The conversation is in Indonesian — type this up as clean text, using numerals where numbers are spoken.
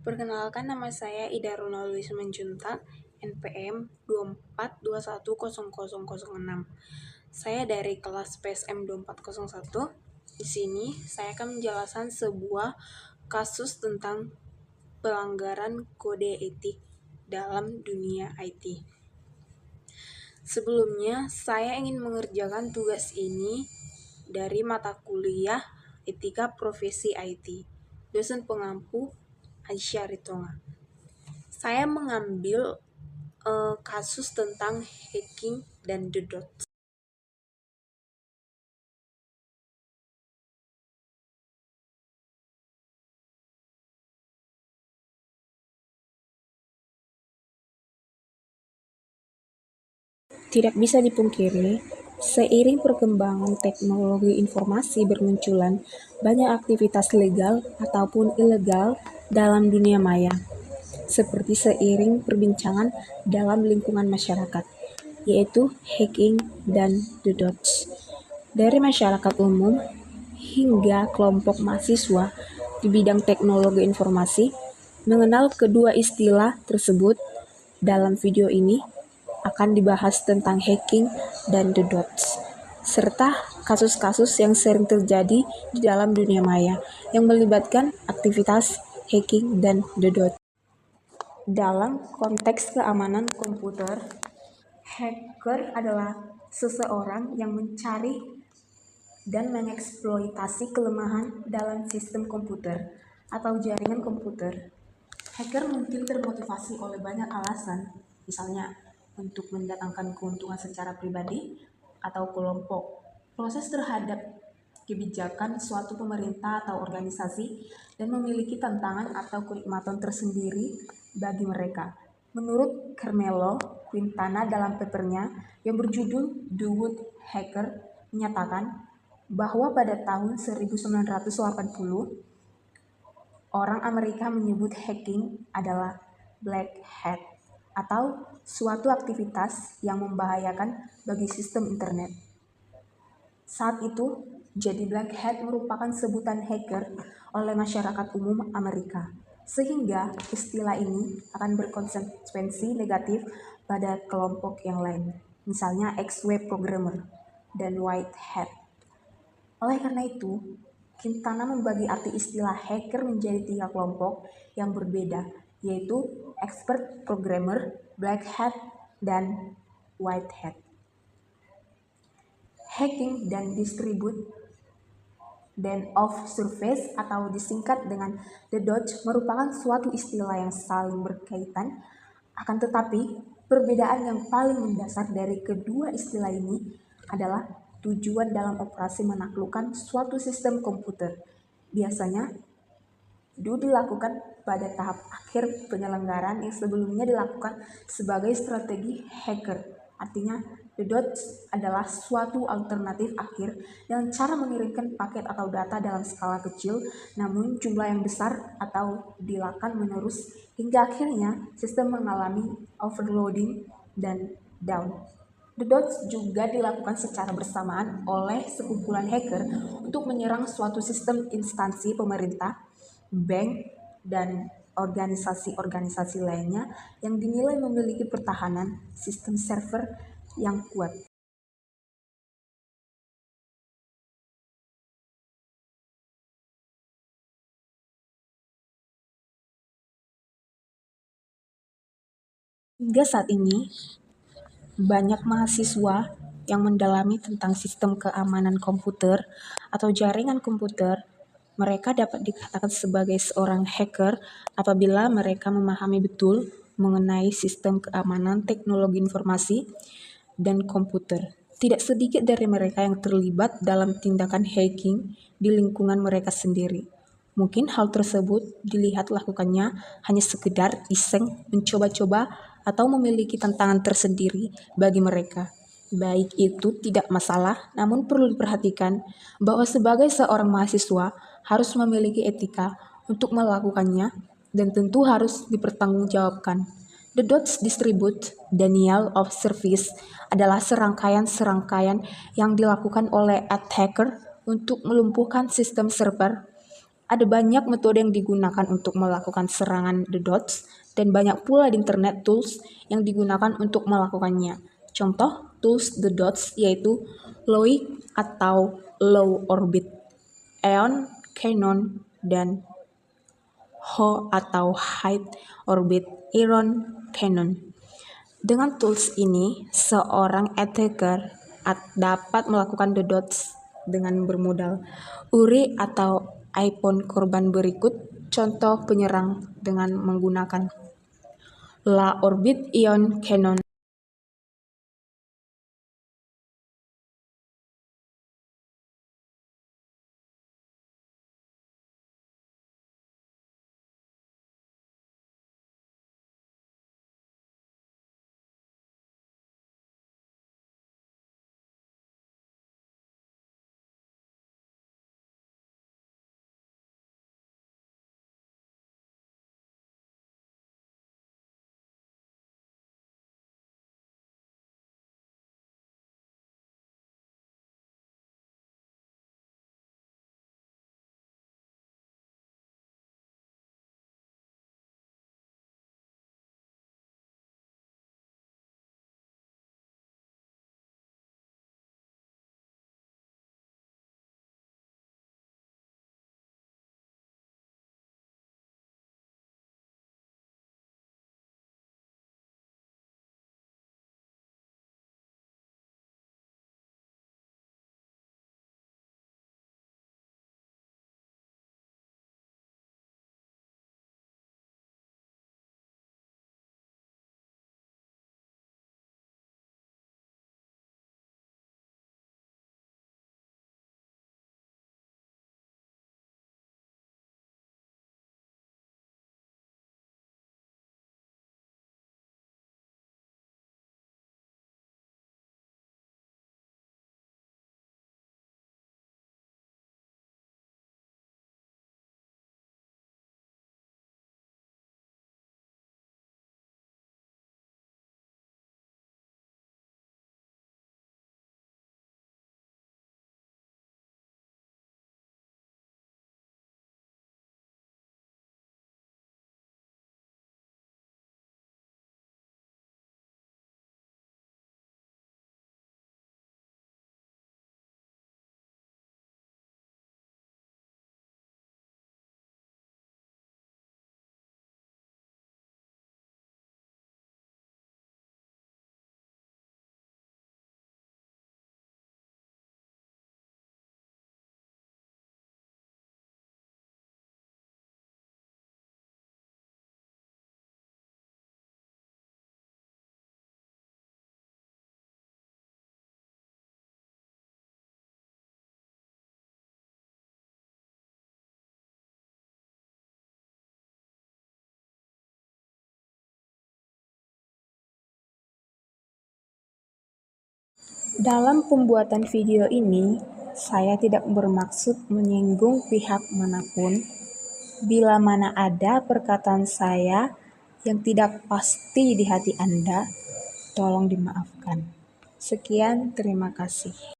Perkenalkan, nama saya Ida Runa Luis Manjuntak, NPM 24210006. Saya dari kelas PSM 2401. Di sini saya akan menjelaskan sebuah kasus tentang pelanggaran kode etik dalam dunia IT. Sebelumnya, saya ingin mengerjakan tugas ini dari mata kuliah Etika Profesi IT, dosen pengampu Aisyah Ritonga. Saya mengambil kasus tentang hacking dan DDoS. Tidak bisa dipungkiri, seiring perkembangan teknologi informasi bermunculan banyak aktivitas legal ataupun ilegal dalam dunia maya, seperti seiring perbincangan dalam lingkungan masyarakat, yaitu hacking dan DDoS. Dari masyarakat umum hingga kelompok mahasiswa di bidang teknologi informasi mengenal kedua istilah tersebut. Dalam video ini akan dibahas tentang hacking dan DDoS, serta kasus-kasus yang sering terjadi di dalam dunia maya yang melibatkan aktivitas hacking dan DDoS. Dalam konteks keamanan komputer, hacker adalah seseorang yang mencari dan mengeksploitasi kelemahan dalam sistem komputer atau jaringan komputer. Hacker mungkin termotivasi oleh banyak alasan, misalnya untuk mendatangkan keuntungan secara pribadi atau kelompok. Proses terhadap kebijakan suatu pemerintah atau organisasi dan memiliki tantangan atau kenikmatan tersendiri bagi mereka. Menurut Carmelo Quintana dalam papernya yang berjudul The Wood Hacker menyatakan bahwa pada tahun 1980 orang Amerika menyebut hacking adalah black hat atau suatu aktivitas yang membahayakan bagi sistem internet. Saat itu, jadi black hat merupakan sebutan hacker oleh masyarakat umum Amerika, sehingga istilah ini akan berkonsekuensi negatif pada kelompok yang lain, misalnya ex-web programmer dan white hat. Oleh karena itu, Quintana membagi arti istilah hacker menjadi 3 kelompok yang berbeda, yaitu expert programmer, black hat, dan white hat. Hacking dan distribute dan of surface atau disingkat dengan DDoS merupakan suatu istilah yang saling berkaitan, akan tetapi perbedaan yang paling mendasar dari kedua istilah ini adalah tujuan dalam operasi menaklukkan suatu sistem komputer. Biasanya, dilakukan pada tahap akhir penyelenggaraan yang sebelumnya dilakukan sebagai strategi hacker. Artinya, DDoS adalah suatu alternatif akhir dengan cara mengirimkan paket atau data dalam skala kecil, namun jumlah yang besar atau dilakukan menerus hingga akhirnya sistem mengalami overloading dan down. DDoS juga dilakukan secara bersamaan oleh sekumpulan hacker untuk menyerang suatu sistem instansi pemerintah, bank, dan organisasi-organisasi lainnya yang dinilai memiliki pertahanan sistem server yang kuat. Hingga saat ini, banyak mahasiswa yang mendalami tentang sistem keamanan komputer atau jaringan komputer. Mereka dapat dikatakan sebagai seorang hacker apabila mereka memahami betul mengenai sistem keamanan teknologi informasi dan komputer. Tidak sedikit dari mereka yang terlibat dalam tindakan hacking di lingkungan mereka sendiri. Mungkin hal tersebut dilihat lakukannya hanya sekedar iseng, mencoba-coba, atau memiliki tantangan tersendiri bagi mereka. Baik itu tidak masalah, namun perlu diperhatikan bahwa sebagai seorang mahasiswa harus memiliki etika untuk melakukannya dan tentu harus dipertanggungjawabkan. The DDoS Distribute Denial of Service adalah serangkaian yang dilakukan oleh attacker untuk melumpuhkan sistem server Ada banyak metode yang digunakan untuk melakukan serangan DDoS dan banyak pula di internet tools yang digunakan untuk melakukannya. Contoh tools DDoS yaitu Loic atau Low Orbit, Eon, Canon, dan Ho atau High Orbit, Iron, Canon. Dengan tools ini, seorang attacker dapat melakukan DDoS dengan bermodal URI atau iPhone korban berikut contoh penyerang dengan menggunakan La Orbit, Ion, Canon. Dalam pembuatan video ini, saya tidak bermaksud menyinggung pihak manapun. Bila mana ada perkataan saya yang tidak pasti di hati Anda, tolong dimaafkan. Sekian, terima kasih.